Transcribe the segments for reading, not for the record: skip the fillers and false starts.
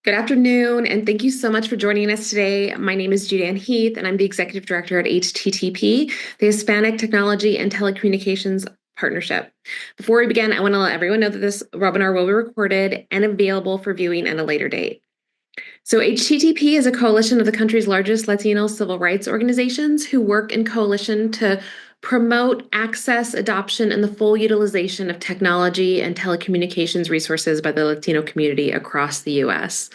Good afternoon, and thank you so much for joining us today. My name is Julianne Heath, and I'm the Executive Director at HTTP, the Hispanic Technology and Telecommunications Partnership. Before we begin, I want to let everyone know that this webinar will be recorded and available for viewing at a later date. So HTTP is a coalition of the country's largest Latino civil rights organizations who work in coalition to promote access, adoption, and the full utilization of technology and telecommunications resources by the Latino community across the U.S.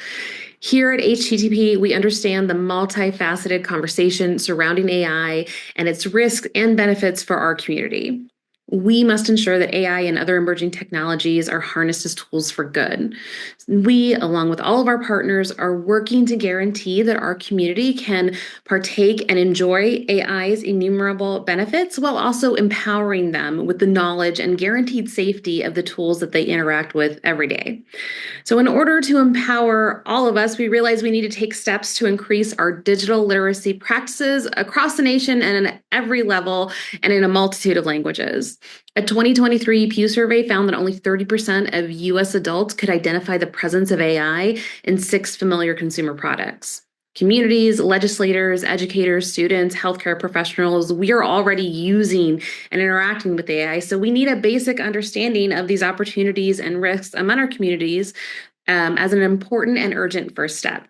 Here at HTTP, we understand the multifaceted conversation surrounding AI and its risks and benefits for our community. We must ensure that AI and other emerging technologies are harnessed as tools for good. We, along with all of our partners, are working to guarantee that our community can partake and enjoy AI's innumerable benefits while also empowering them with the knowledge and guaranteed safety of the tools that they interact with every day. So in order to empower all of us, we realize we need to take steps to increase our digital literacy practices across the nation and at every level and in a multitude of languages. A 2023 Pew survey found that only 30% of U.S. adults could identify the presence of AI in 6 familiar consumer products. Communities, legislators, educators, students, healthcare professionals, we are already using and interacting with AI. So we need a basic understanding of these opportunities and risks among our communities as an important and urgent first step.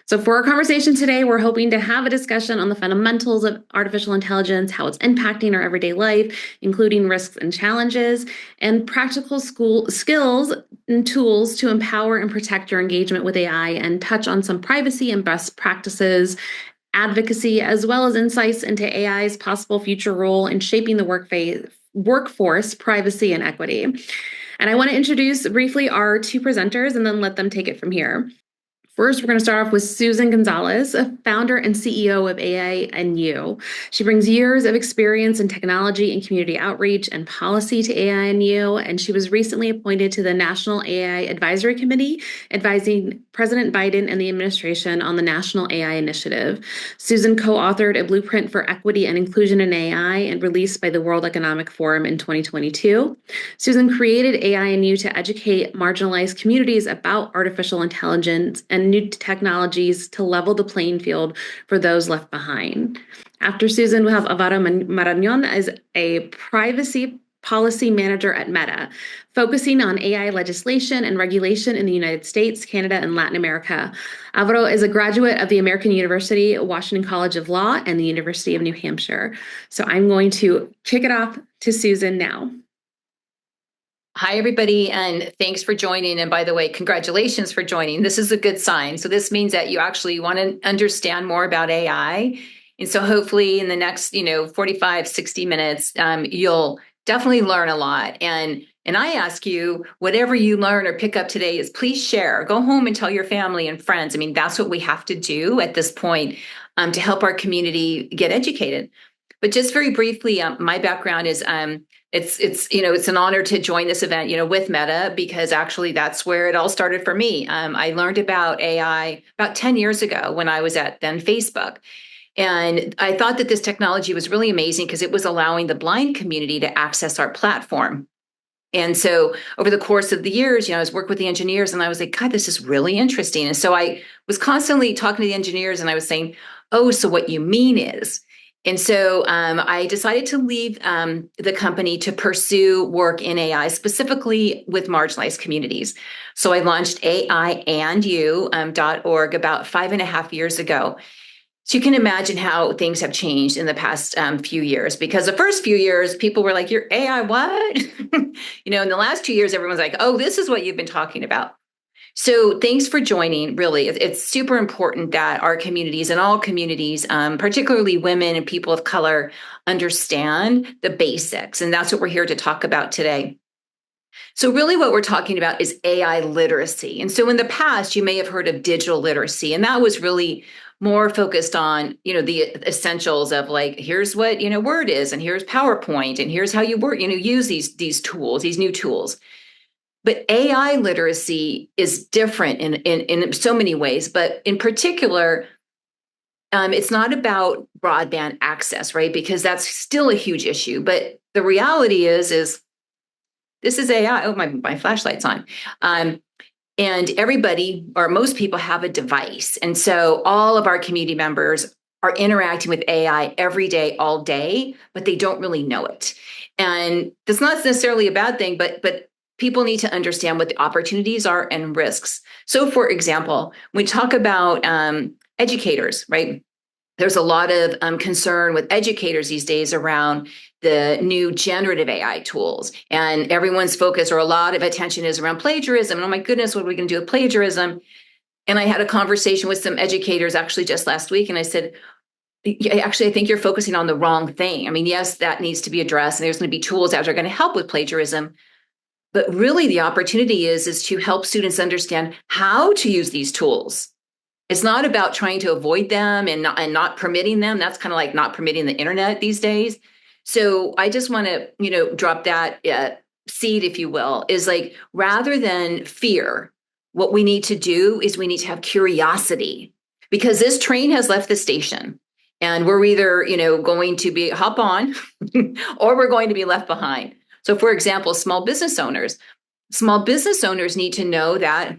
So for our conversation today, we're hoping to have a discussion on the fundamentals of artificial intelligence, how it's impacting our everyday life, including risks and challenges, and practical skills and tools to empower and protect your engagement with AI, and touch on some privacy and best practices, advocacy, as well as insights into AI's possible future role in shaping the workforce, privacy, and equity. And I want to introduce briefly our 2 presenters and then let them take it from here. First, we're going to start off with Susan Gonzalez, a founder and CEO of AI and You. She brings years of experience in technology and community outreach and policy to AI and You, and she was recently appointed to the National AI Advisory Committee, advising President Biden and the administration on the National AI Initiative. Susan co-authored a blueprint for equity and inclusion in AI and released by the World Economic Forum in 2022. Susan created AI and You to educate marginalized communities about artificial intelligence and new technologies to level the playing field for those left behind. After Susan, we have Alvaro Marañon as a privacy policy manager at Meta, focusing on AI legislation and regulation in the United States, Canada, and Latin America. Alvaro is a graduate of the American University, Washington College of Law, and the University of New Hampshire. So I'm going to kick it off to Susan now. Hi, everybody, and thanks for joining. And by the way, congratulations for joining. This is a good sign. So this means that you actually want to understand more about AI. And so hopefully in the next, 45, 60 minutes, you'll definitely learn a lot. And I ask you, whatever you learn or pick up today is please share. Go home and tell your family and friends. I mean, that's what we have to do at this point to help our community get educated. But just very briefly, my background is it's an honor to join this event, with Meta, because actually that's where it all started for me. I learned about AI about 10 years ago when I was at then Facebook. And I thought that this technology was really amazing because it was allowing the blind community to access our platform. And so over the course of the years, I was working with the engineers and I was like, God, this is really interesting. And so I was constantly talking to the engineers and I was saying, oh, so what you mean is. And so I decided to leave the company to pursue work in AI, specifically with marginalized communities. So I launched AIandYou.org about 5.5 years ago. So you can imagine how things have changed in the past few years, because the first few years, people were like, you're AI, what? In the last 2 years, everyone's like, oh, this is what you've been talking about. So thanks for joining. Really, it's super important that our communities and all communities, particularly women and people of color, understand the basics. And that's what we're here to talk about today. So really what we're talking about is AI literacy. And so in the past, you may have heard of digital literacy, and that was really more focused on, the essentials of like, here's what, Word is, and here's PowerPoint, and here's how you work, use these tools, these new tools. But AI literacy is different in so many ways, but in particular, it's not about broadband access, right? Because that's still a huge issue. But the reality is this is AI. Oh, my flashlight's on. And everybody, or most people, have a device. And so all of our community members are interacting with AI every day, all day, but they don't really know it. And that's not necessarily a bad thing, but people need to understand what the opportunities are and risks. So, for example, when we talk about educators, right? There's a lot of concern with educators these days around the new generative AI tools. And everyone's focus, or a lot of attention, is around plagiarism. And oh my goodness, what are we going to do with plagiarism? And I had a conversation with some educators actually just last week. And I said, actually, I think you're focusing on the wrong thing. I mean, yes, that needs to be addressed. And there's going to be tools out there going to help with plagiarism. But really, the opportunity is to help students understand how to use these tools. It's not about trying to avoid them and not permitting them. That's kind of like not permitting the internet these days. So I just want to, drop that seed, if you will, is like, rather than fear, what we need to do is we need to have curiosity, because this train has left the station and we're either, going to be hop on or we're going to be left behind. So for example, small business owners need to know that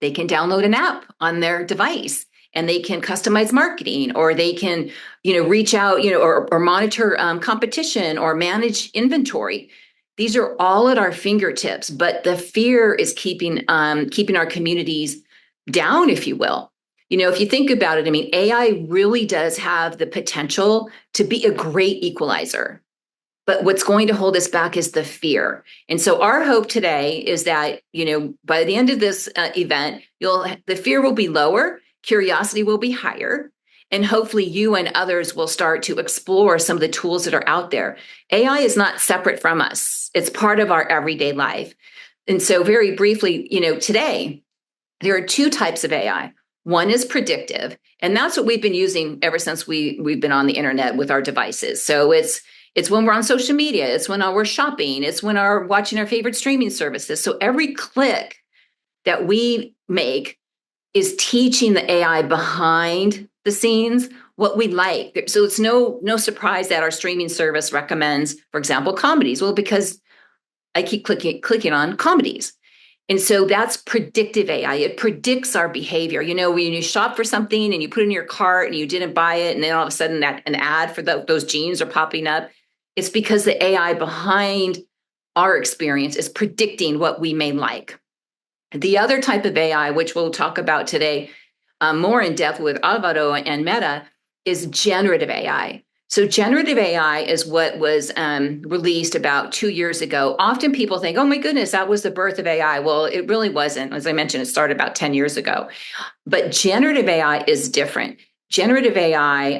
they can download an app on their device and they can customize marketing, or they can, reach out, or monitor competition or manage inventory. These are all at our fingertips, but the fear is keeping our communities down, if you will. If you think about it, I mean, AI really does have the potential to be a great equalizer. But what's going to hold us back is the fear. And so our hope today is that, by the end of this event, the fear will be lower, curiosity will be higher, and hopefully you and others will start to explore some of the tools that are out there. AI is not separate from us. It's part of our everyday life. And so very briefly, today, there are two types of AI. One is predictive, and that's what we've been using ever since we've been on the internet with our devices. So it's when we're on social media. It's when we're shopping. It's when we're watching our favorite streaming services. So every click that we make is teaching the AI behind the scenes what we like. So it's no surprise that our streaming service recommends, for example, comedies. Well, because I keep clicking on comedies. And so that's predictive AI. It predicts our behavior. When you shop for something and you put it in your cart and you didn't buy it, and then all of a sudden an ad for those jeans are popping up, it's because the AI behind our experience is predicting what we may like. The other type of AI, which we'll talk about today more in depth with Alvaro and Meta, is generative AI. So generative AI is what was released about 2 years ago. Often people think, oh my goodness, that was the birth of AI. Well, it really wasn't. As I mentioned, it started about 10 years ago. But generative AI is different. Generative AI,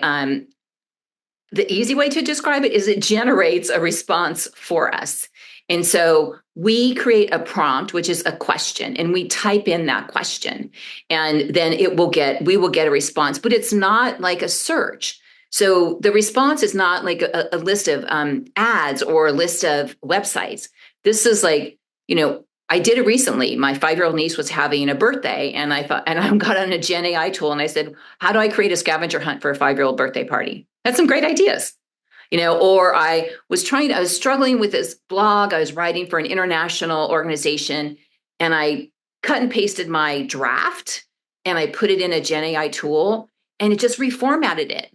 the easy way to describe it is it generates a response for us. And so we create a prompt, which is a question, and we type in that question, and then we will get a response, but it's not like a search. So the response is not like a list of ads or a list of websites. This is like, I did it recently. My 5-year-old niece was having a birthday, and I got on a Gen AI tool, and I said, how do I create a scavenger hunt for a 5-year-old birthday party? That's some great ideas. Or I was struggling with this blog. I was writing for an international organization, and I cut and pasted my draft and I put it in a Gen AI tool, and it just reformatted it.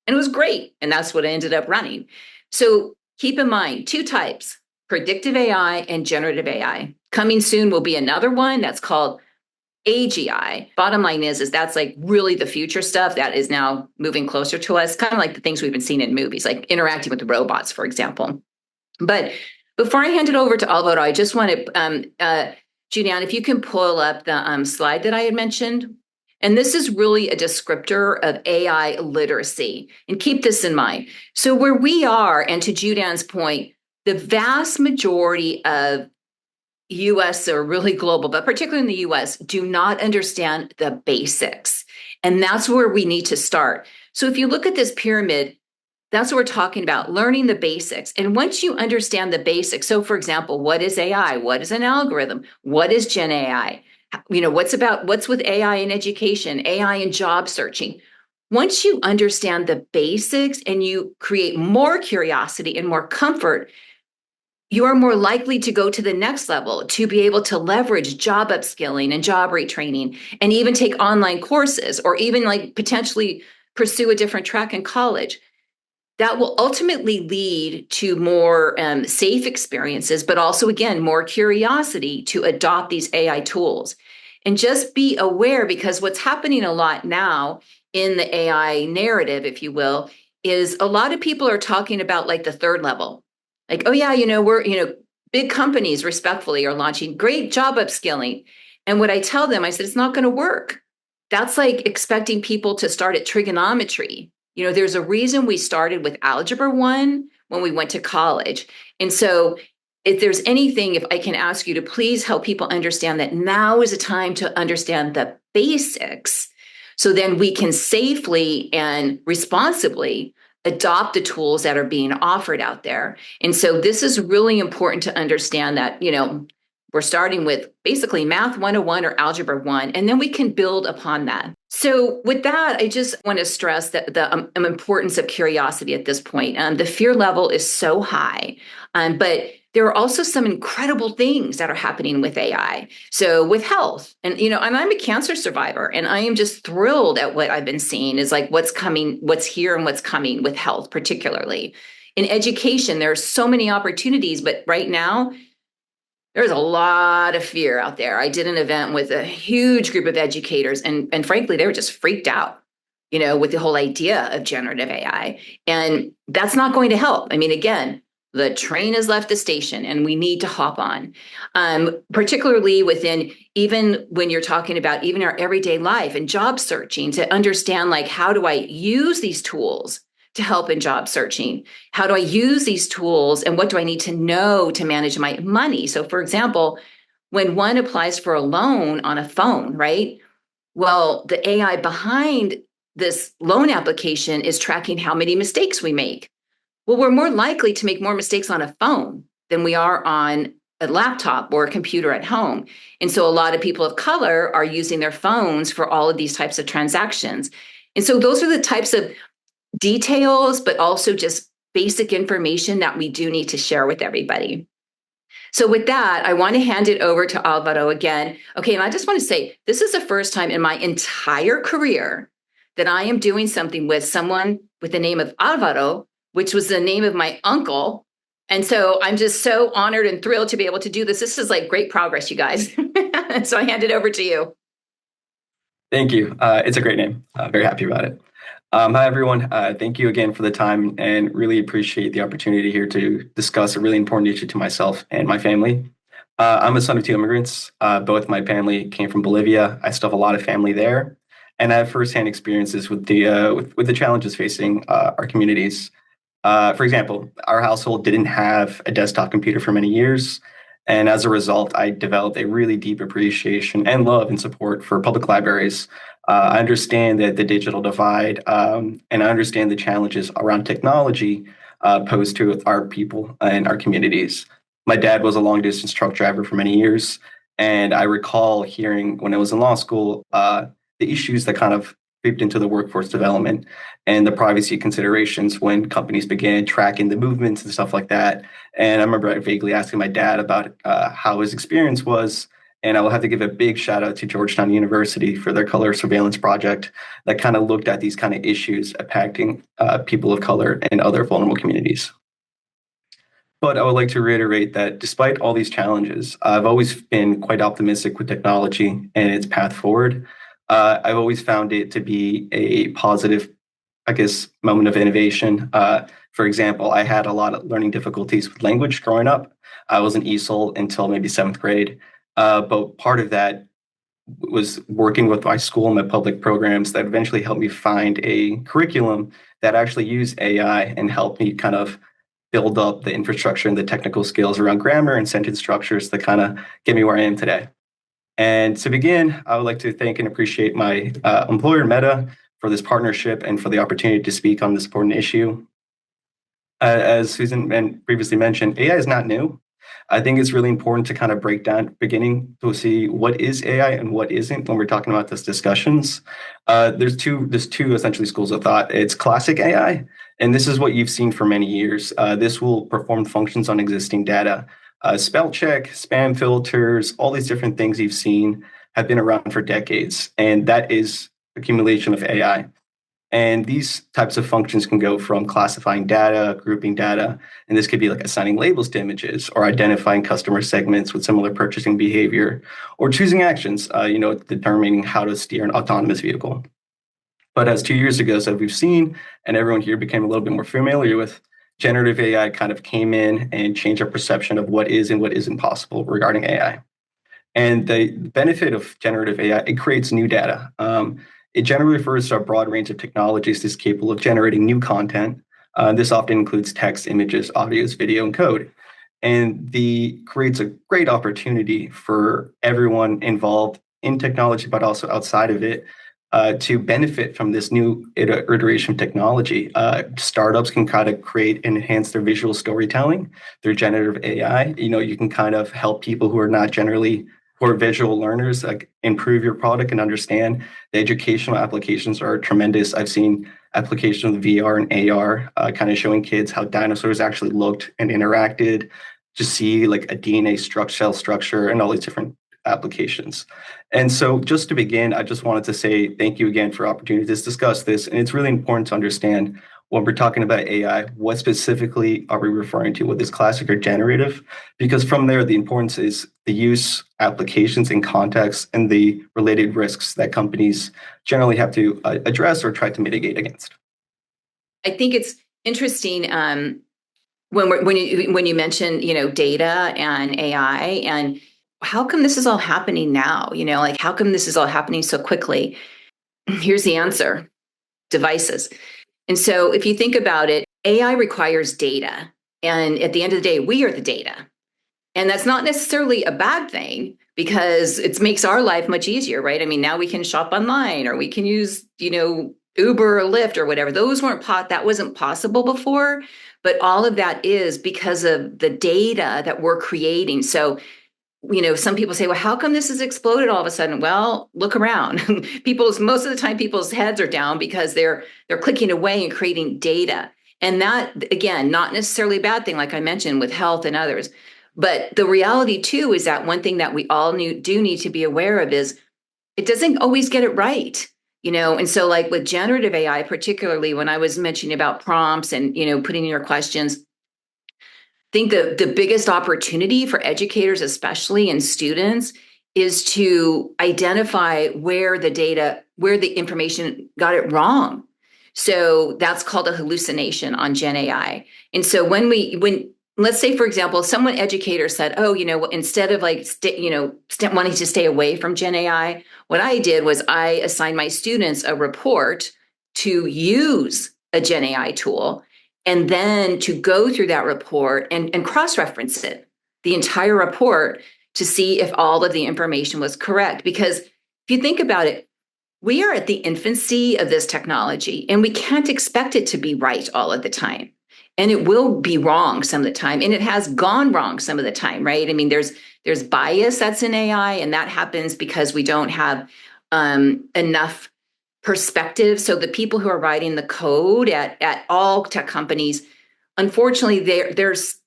And it was great. And that's what I ended up running. So keep in mind, two types: predictive AI and generative AI. Coming soon will be another one that's called AGI. Bottom line is that's like really the future stuff that is now moving closer to us, kind of like the things we've been seeing in movies, like interacting with robots, for example. But before I hand it over to Alvaro, I just want to, Julianne, if you can pull up the slide that I had mentioned. And this is really a descriptor of AI literacy. And keep this in mind. So where we are, and to Julianne's point, the vast majority of US, or really global, but particularly in the US, do not understand the basics. And that's where we need to start. So if you look at this pyramid, that's what we're talking about, learning the basics. And once you understand the basics, so for example, what is AI? What is an algorithm? What is Gen AI? What's with AI in education, AI in job searching? Once you understand the basics and you create more curiosity and more comfort, you are more likely to go to the next level, to be able to leverage job upskilling and job retraining, and even take online courses, or even like potentially pursue a different track in college. That will ultimately lead to more safe experiences, but also, again, more curiosity to adopt these AI tools. And just be aware, because what's happening a lot now in the AI narrative, if you will, is a lot of people are talking about like the third level. Like, oh yeah, big companies respectfully are launching great job upskilling. And what I tell them, I said, it's not going to work. That's like expecting people to start at trigonometry. There's a reason we started with Algebra 1 when we went to college. And so if there's anything, if I can ask you to please help people understand that now is a time to understand the basics, so then we can safely and responsibly adopt the tools that are being offered out there. And so this is really important to understand that, we're starting with basically Math 101 or Algebra 1, and then we can build upon that. So with that, I just want to stress that the importance of curiosity at this point. The fear level is so high, but there are also some incredible things that are happening with AI. So with health, and I'm a cancer survivor, and I am just thrilled at what I've been seeing is like what's coming, what's here, and what's coming with health, particularly. In education, there are so many opportunities, but right now, there's a lot of fear out there. I did an event with a huge group of educators, and frankly, they were just freaked out, with the whole idea of generative AI. And that's not going to help. I mean, again, the train has left the station and we need to hop on, particularly within, even when you're talking about even our everyday life and job searching, to understand like, how do I use these tools to help in job searching? How do I use these tools, and what do I need to know to manage my money? So for example, when one applies for a loan on a phone, right? Well, the AI behind this loan application is tracking how many mistakes we make. Well, we're more likely to make more mistakes on a phone than we are on a laptop or a computer at home. And so a lot of people of color are using their phones for all of these types of transactions. And so those are the types of details, but also just basic information that we do need to share with everybody. So with that, I want to hand it over to Alvaro again. Okay, and I just want to say, this is the first time in my entire career that I am doing something with someone with the name of Alvaro, which was the name of my uncle. And so I'm just so honored and thrilled to be able to do this. This is like great progress, you guys. So I hand it over to you. Thank you. It's a great name. Very happy about it. Hi, everyone. Thank you again for the time, and really appreciate the opportunity here to discuss a really important issue to myself and my family. I'm a son of two immigrants. Both my family came from Bolivia. I still have a lot of family there, and I have firsthand experiences with the challenges facing our communities. For example, our household didn't have a desktop computer for many years. And as a result, I developed a really deep appreciation and love and support for public libraries. I understand that the digital divide, and I understand the challenges around technology posed to our people and our communities. My dad was a long distance truck driver for many years. And I recall hearing when I was in law school, the issues that kind of creeped into the workforce development and the privacy considerations when companies began tracking the movements and stuff like that. And I remember vaguely asking my dad about how his experience was. And I will have to give a big shout out to Georgetown University for their color surveillance project that kind of looked at these kind of issues impacting people of color and other vulnerable communities. But I would like to reiterate that despite all these challenges, I've always been quite optimistic with technology and its path forward. I've always found it to be a positive, I guess, moment of innovation. For example, I had a lot of learning difficulties with language growing up. I was an ESOL until maybe seventh grade. But part of that was working with my school and my public programs that eventually helped me find a curriculum that actually used AI and helped me kind of build up the infrastructure and the technical skills around grammar and sentence structures that kind of get me where I am today. And to begin, I would like to thank and appreciate my employer, Meta, for this partnership and for the opportunity to speak on this important issue. As Susan previously mentioned, AI is not new. I think it's really important to kind of break down beginning to see what is AI and what isn't when we're talking about these discussions. There's two essentially schools of thought. It's classic AI, and this is what you've seen for many years. This will perform functions on existing data. Spell check, spam filters, all these different things you've seen have been around for decades, and that is accumulation of AI. And these types of functions can go from classifying data, grouping data, and this could be like assigning labels to images or identifying customer segments with similar purchasing behavior or choosing actions, determining how to steer an autonomous vehicle. But as 2 years ago, so we've seen, and everyone here became a little bit more familiar with, generative AI kind of came in and changed our perception of what is and what isn't possible regarding AI. And the benefit of generative AI, it creates new data. It generally refers to a broad range of technologies that's capable of generating new content. This often includes text, images, audios, video, and code. And the creates a great opportunity for everyone involved in technology, but also outside of it, to benefit from this new iteration of technology. Startups can kind of create and enhance their visual storytelling through generative AI. You can kind of help people who are visual learners, like improve your product and understand. The educational applications are tremendous. I've seen applications with VR and AR, kind of showing kids how dinosaurs actually looked and interacted, to see like a DNA cell structure and all these different applications. And so just to begin, I just wanted to say thank you again for opportunity to discuss this. And it's really important to understand when we're talking about AI, what specifically are we referring to? What is classic or generative? Because from there, the importance is the use, applications, and context, and the related risks that companies generally have to address or try to mitigate against. I think it's interesting when you mention data and AI, and how come this is all happening now? Like, how come this is all happening so quickly? Here's the answer: devices. And so if you think about it, AI requires data. And at the end of the day, we are the data. And that's not necessarily a bad thing, because it makes our life much easier, right? I mean, now we can shop online, or we can use, Uber or Lyft or whatever. That wasn't possible before, but all of that is because of the data that we're creating. So some people say, well, how come this has exploded all of a sudden? Well, look around. Most of the time, people's heads are down because they're clicking away and creating data. And that, again, not necessarily a bad thing, like I mentioned, with health and others. But the reality, too, is that one thing that we all do need to be aware of is it doesn't always get it right. And so like with generative AI, particularly when I was mentioning about prompts and, putting in your questions, think the biggest opportunity for educators, especially and students, is to identify where the information got it wrong. So that's called a hallucination on Gen AI. And so when let's say, for example, someone educator said, oh, instead of wanting to stay away from Gen AI, what I did was I assigned my students a report to use a Gen AI tool, and then to go through that report and cross-reference it, the entire report, to see if all of the information was correct. Because if you think about it, we are at the infancy of this technology, and we can't expect it to be right all of the time. And it will be wrong some of the time, and it has gone wrong some of the time, right? I mean, there's bias that's in AI, and that happens because we don't have enough perspective. So the people who are writing the code at all tech companies, unfortunately,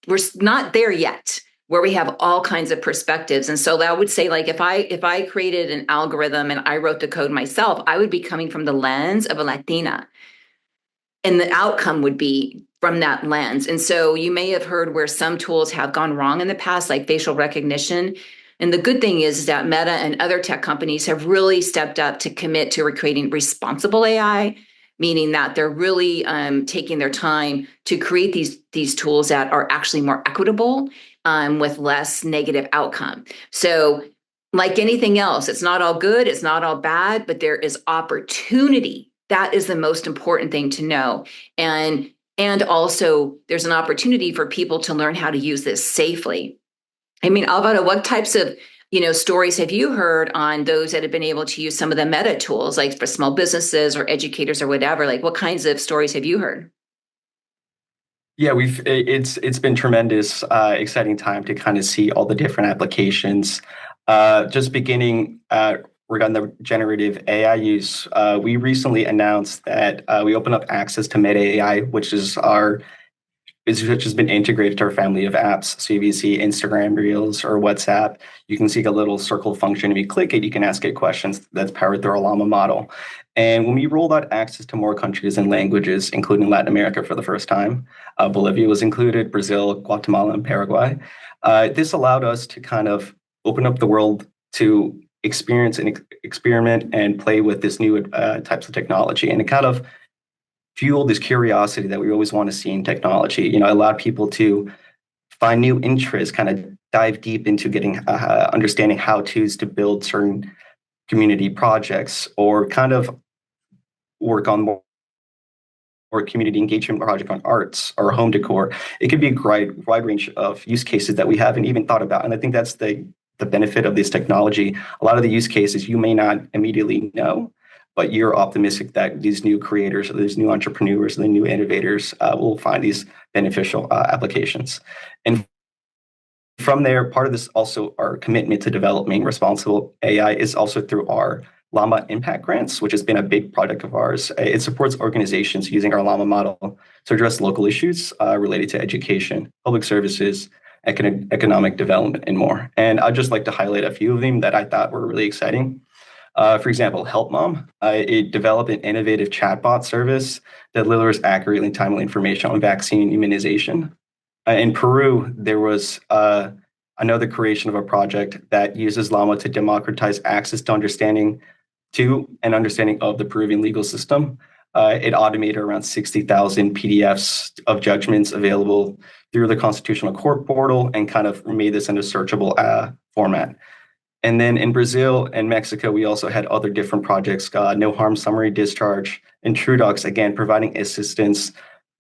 we're not there yet, where we have all kinds of perspectives. And so I would say, like, if I created an algorithm and I wrote the code myself, I would be coming from the lens of a Latina, and the outcome would be from that lens. And so you may have heard where some tools have gone wrong in the past, like facial recognition. And the good thing is that Meta and other tech companies have really stepped up to commit to creating responsible AI, meaning that they're really taking their time to create these tools that are actually more equitable, with less negative outcome. So like anything else, it's not all good, it's not all bad, but there is opportunity. That is the most important thing to know. And also there's an opportunity for people to learn how to use this safely. I mean, Alvaro, what types of stories have you heard on those that have been able to use some of the Meta tools, like for small businesses or educators or whatever? Like, what kinds of stories have you heard? Yeah, it's been tremendous, exciting time to kind of see all the different applications. Just beginning regarding the generative AI use, we recently announced that we open up access to Meta AI, which has been integrated to our family of apps. So if you see Instagram Reels or WhatsApp, you can see a little circle function. If you click it, you can ask it questions that's powered through our Llama model. And when we rolled out access to more countries and languages, including Latin America for the first time, Bolivia was included, Brazil, Guatemala, and Paraguay, this allowed us to kind of open up the world to experience and experiment and play with this new types of technology. And it kind of fuel this curiosity that we always want to see in technology. Allowed people to find new interests, kind of dive deep into getting understanding how to's to build certain community projects, or kind of work on more community engagement project on arts or home decor. It could be a wide range of use cases that we haven't even thought about. And I think that's the benefit of this technology. A lot of the use cases you may not immediately know, but you're optimistic that these new creators, or these new entrepreneurs, the new innovators will find these beneficial applications. And from there, part of this also our commitment to developing responsible AI is also through our Llama Impact Grants, which has been a big project of ours. It supports organizations using our Llama model to address local issues related to education, public services, economic development, and more. And I'd just like to highlight a few of them that I thought were really exciting. For example, Help Mom, it developed an innovative chatbot service that delivers accurate and timely information on vaccine immunization. In Peru, there was another creation of a project that uses Llama to democratize access to understanding of the Peruvian legal system. It automated around 60,000 PDFs of judgments available through the Constitutional Court portal and kind of made this into a searchable format. And then in Brazil and Mexico, we also had other different projects, No Harm Summary Discharge, and TrueDocs, again, providing assistance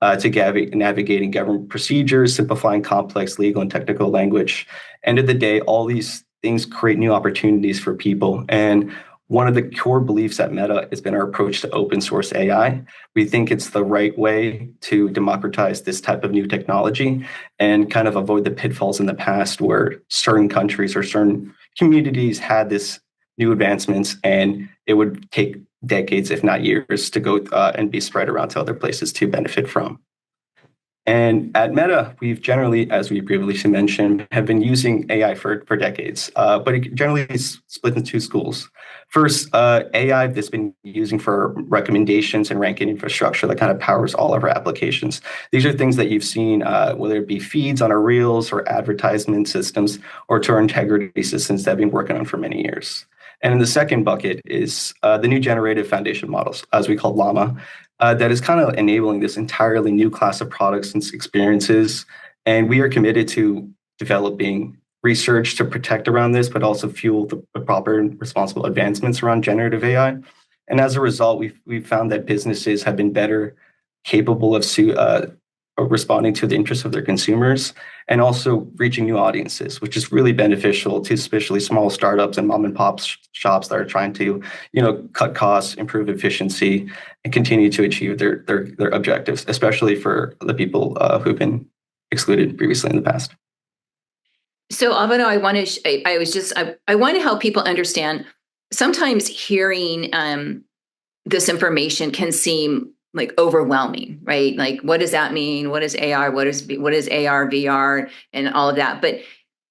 to navigating government procedures, simplifying complex legal and technical language. End of the day, all these things create new opportunities for people. And one of the core beliefs at Meta has been our approach to open source AI. We think it's the right way to democratize this type of new technology and kind of avoid the pitfalls in the past where certain countries or certain communities had this new advancements and it would take decades, if not years, to go and be spread around to other places to benefit from. And at Meta, we've generally, as we previously mentioned, have been using AI for decades, but it generally is split into two schools. First, AI that's been using for recommendations and ranking infrastructure that kind of powers all of our applications. These are things that you've seen, whether it be feeds on our Reels or advertisement systems or to our integrity systems that I've been working on for many years. And in the second bucket is the new generative foundation models, as we call Llama, that is kind of enabling this entirely new class of products and experiences. And we are committed to developing research to protect around this, but also fuel the proper and responsible advancements around generative AI. And as a result, we've found that businesses have been better capable of responding to the interests of their consumers and also reaching new audiences, which is really beneficial to especially small startups and mom and pop shops that are trying to, cut costs, improve efficiency, and continue to achieve their objectives, especially for the people who've been excluded previously in the past. So, Alvaro, I want to help people understand. Sometimes hearing this information can seem like overwhelming, right? Like, what does that mean? What is AR? What is AR, VR, and all of that? But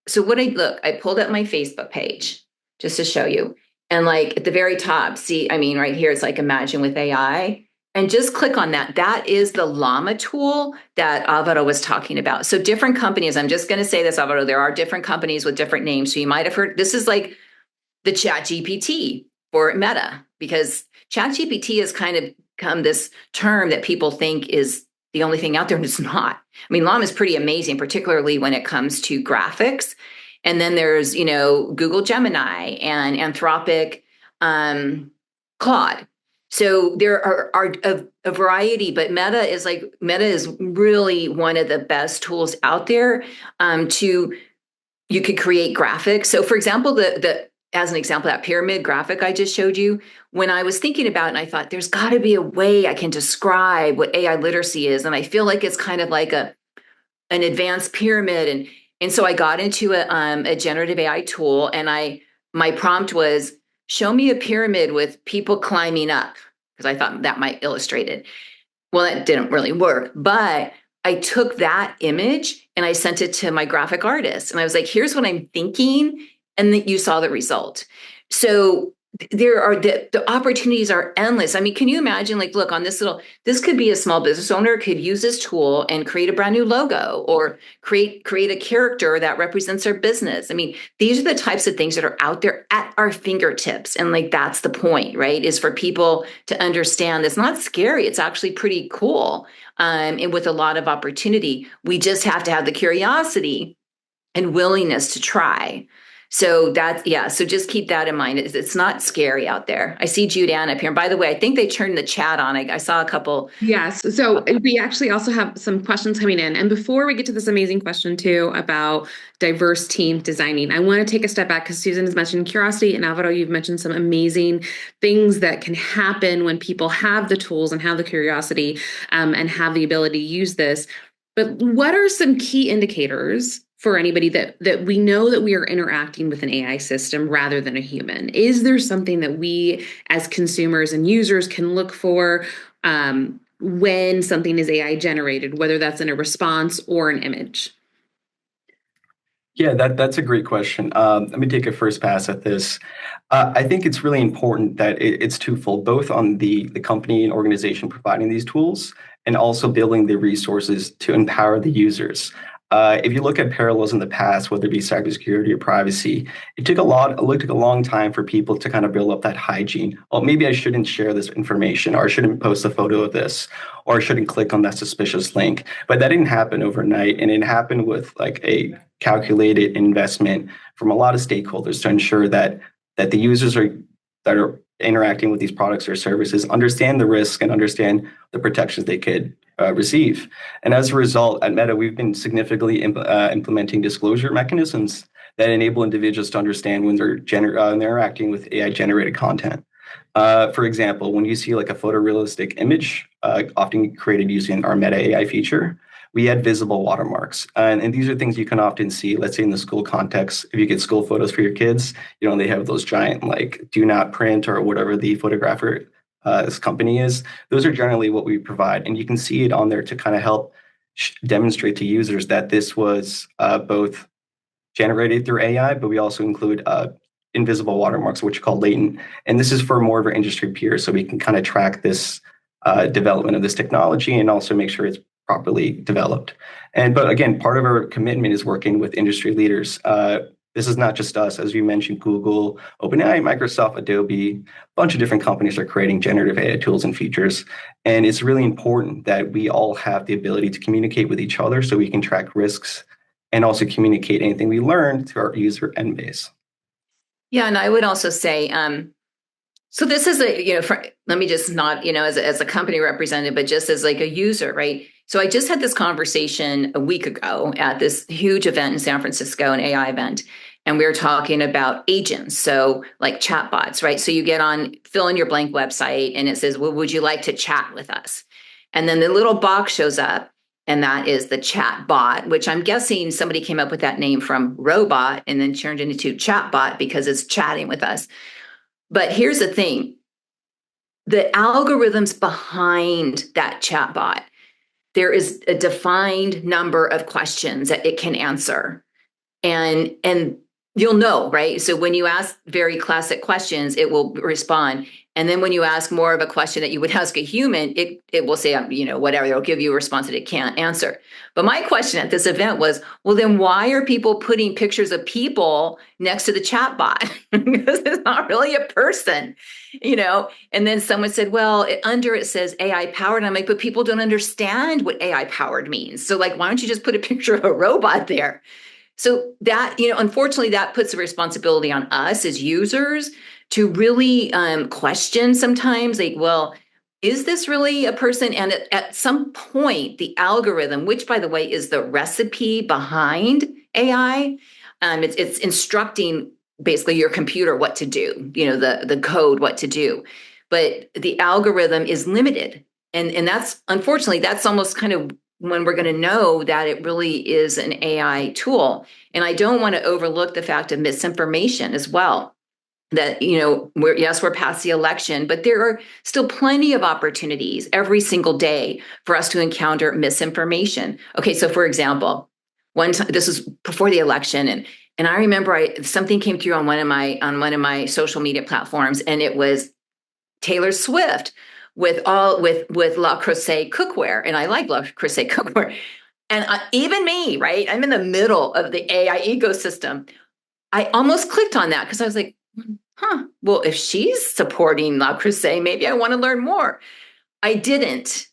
so I pulled up my Facebook page just to show you. And like at the very top, right here, it's like Imagine with AI. And just click on that. That is the Llama tool that Alvaro was talking about. So different companies, I'm just going to say this, Alvaro, there are different companies with different names. So you might have heard, this is like the ChatGPT for Meta, because ChatGPT has kind of become this term that people think is the only thing out there, and it's not. I mean, Llama is pretty amazing, particularly when it comes to graphics. And then there's, Google Gemini and Anthropic Claude. So there are a variety, but Meta is really one of the best tools out there. You could create graphics. So for example, as an example, that pyramid graphic I just showed you, when I was thinking about it, and I thought there's got to be a way I can describe what AI literacy is. And I feel like it's kind of like a an advanced pyramid. And so I got into a generative AI tool, and my prompt was, show me a pyramid with people climbing up, because I thought that might illustrate it. Well, that didn't really work, but I took that image and I sent it to my graphic artist. And I was like, here's what I'm thinking. And then you saw the result. So there are the opportunities are endless. I mean, can you imagine, like, look, on this could be a small business owner could use this tool and create a brand new logo, or create a character that represents their business. I mean, these are the types of things that are out there at our fingertips. And like, that's the point, right? Is for people to understand it's not scary. It's actually pretty cool. And with a lot of opportunity, we just have to have the curiosity and willingness to try. So so just keep that in mind. It's not scary out there. I see Judan up here. And by the way, I think they turned the chat on. I saw a couple. Yes. So we actually also have some questions coming in. And before we get to this amazing question too about diverse team designing, I want to take a step back because Susan has mentioned curiosity, and Alvaro, you've mentioned some amazing things that can happen when people have the tools and have the curiosity and have the ability to use this. But what are some key indicators for anybody that we know that we are interacting with an AI system rather than a human? Is there something that we as consumers and users can look for when something is AI generated, whether that's in a response or an image? Yeah, that's a great question. Let me take a first pass at this. I think it's really important that it's twofold, both on the company and organization providing these tools, and also building the resources to empower the users. If you look at parallels in the past, whether it be cybersecurity or privacy, it took a long time for people to kind of build up that hygiene. Oh, maybe I shouldn't share this information, or I shouldn't post a photo of this, or I shouldn't click on that suspicious link. But that didn't happen overnight, and it happened with like a calculated investment from a lot of stakeholders to ensure that the users that are interacting with these products or services understand the risk and understand the protections they could receive. And as a result, at Meta, we've been significantly implementing disclosure mechanisms that enable individuals to understand when they're interacting with AI-generated content. For example, when you see like a photorealistic image, often created using our Meta AI feature, we add visible watermarks. And these are things you can often see, let's say in the school context, if you get school photos for your kids, they have those giant like do not print or whatever the photographer this company is. Those are generally what we provide. And you can see it on there to kind of help demonstrate to users that this was both generated through AI, but we also include invisible watermarks, which are called latent. And this is for more of our industry peers, so we can kind of track this development of this technology and also make sure it's properly developed. But again, part of our commitment is working with industry leaders. This is not just us, as you mentioned, Google, OpenAI, Microsoft, Adobe, a bunch of different companies are creating generative AI tools and features. And it's really important that we all have the ability to communicate with each other so we can track risks and also communicate anything we learn to our user end base. Yeah, and I would also say, so this is let me just not, as a company representative, but just as like a user, right? So I just had this conversation a week ago at this huge event in San Francisco, an AI event, and we were talking about agents, so like chatbots, right? So you get on, fill in your blank website, and it says, well, would you like to chat with us? And then the little box shows up, and that is the chat bot, which I'm guessing somebody came up with that name from robot and then turned it into chatbot because it's chatting with us. But here's the thing, the algorithms behind that chatbot, there is a defined number of questions that it can answer. And you'll know, right? So when you ask very classic questions, it will respond. And then when you ask more of a question that you would ask a human, it will say, whatever, it'll give you a response that it can't answer. But my question at this event was, well, then why are people putting pictures of people next to the chat bot? Because it's not really a person, And then someone said, well, under it says AI powered. And I'm like, but people don't understand what AI powered means. So like, why don't you just put a picture of a robot there? So that, unfortunately, that puts the responsibility on us as users to really question sometimes, like, well, is this really a person? And at some point, the algorithm, which, by the way, is the recipe behind AI, it's instructing basically your computer what to do, the code, what to do. But the algorithm is limited. And that's, unfortunately, that's almost kind of when we're going to know that it really is an AI tool. And I don't want to overlook the fact of misinformation as well. That, we're past the election, but there are still plenty of opportunities every single day for us to encounter misinformation. Okay, so for example, one time, this was before the election, and I remember something came through on one of my social media platforms, and it was Taylor Swift with La Creuset cookware, and I like La Creuset cookware, and even me, right? I'm in the middle of the AI ecosystem. I almost clicked on that because I was like, well, if she's supporting La Creuset, maybe I want to learn more. I didn't.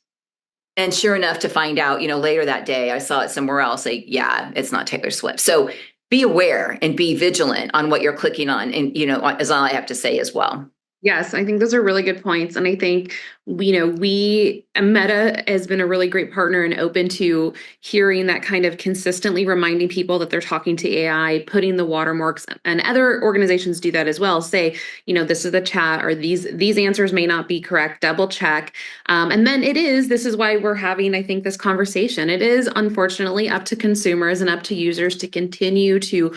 And sure enough, to find out, later that day, I saw it somewhere else. Like, yeah, it's not Taylor Swift. So be aware and be vigilant on what you're clicking on. And, is all I have to say as well. Yes, I think those are really good points. And I think, Meta has been a really great partner and open to hearing that, kind of consistently reminding people that they're talking to AI, putting the watermarks, and other organizations do that as well. Say, this is the chat, or these answers may not be correct, double check. And then this is why we're having, I think, this conversation. It is unfortunately up to consumers and up to users to continue to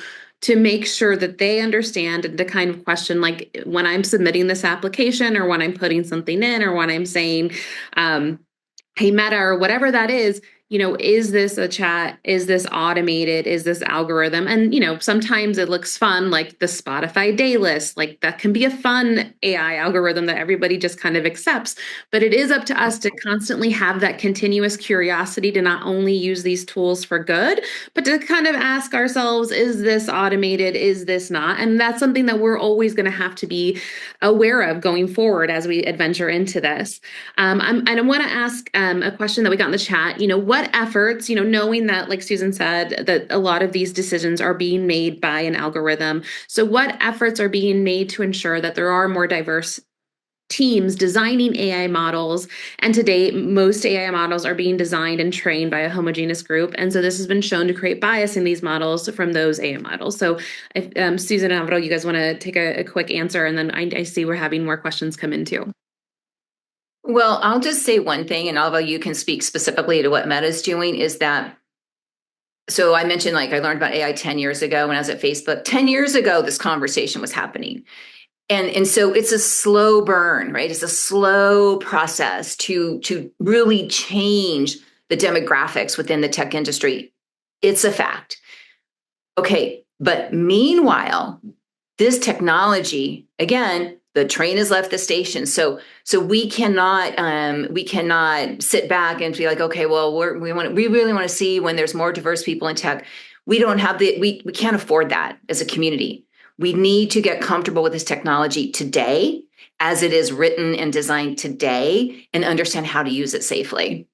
make sure that they understand, and to kind of question, like, when I'm submitting this application, or when I'm putting something in, or when I'm saying, hey, Meta, or whatever that is, is this a chat? Is this automated? Is this algorithm? And, sometimes it looks fun, like the Spotify day list, like that can be a fun AI algorithm that everybody just kind of accepts. But it is up to us to constantly have that continuous curiosity to not only use these tools for good, but to kind of ask ourselves, is this automated? Is this not? And that's something that we're always going to have to be aware of going forward as we adventure into this. And I want to ask a question that we got in the chat. What efforts, knowing that, like Susan said, that a lot of these decisions are being made by an algorithm. So what efforts are being made to ensure that there are more diverse teams designing AI models? And to date, most AI models are being designed and trained by a homogeneous group. And so this has been shown to create bias in these models from those AI models. So if Susan and Alvaro, you guys want to take a quick answer, and then I see we're having more questions come in too. Well, I'll just say one thing, and although you can speak specifically to what Meta is doing, is that, so I mentioned, like, I learned about AI 10 years ago when I was at Facebook. 10 years ago, this conversation was happening. And so it's a slow burn, right? It's a slow process to really change the demographics within the tech industry. It's a fact. Okay, but meanwhile, this technology, again, the train has left the station. So we cannot sit back and be like, okay, well, we really want to see when there's more diverse people in tech. We don't have we can't afford that as a community. We need to get comfortable with this technology today, as it is written and designed today, and understand how to use it safely.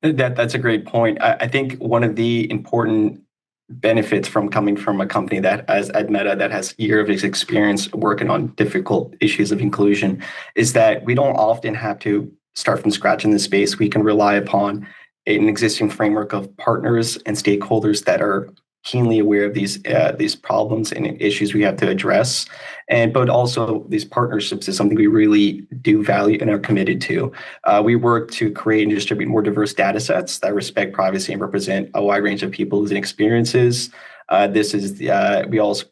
That's a great point. I think one of the important benefits from coming from a company that, as at Meta, that has years of experience working on difficult issues of inclusion, is that we don't often have to start from scratch in this space. We can rely upon an existing framework of partners and stakeholders that are keenly aware of these problems and issues we have to address. But also these partnerships is something we really do value and are committed to. We work to create and distribute more diverse data sets that respect privacy and represent a wide range of peoples and experiences. We also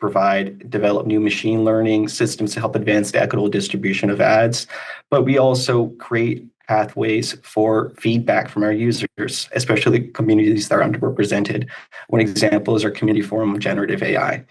develop new machine learning systems to help advance the equitable distribution of ads. But we also create pathways for feedback from our users, especially communities that are underrepresented. One example is our community forum, Generative AI,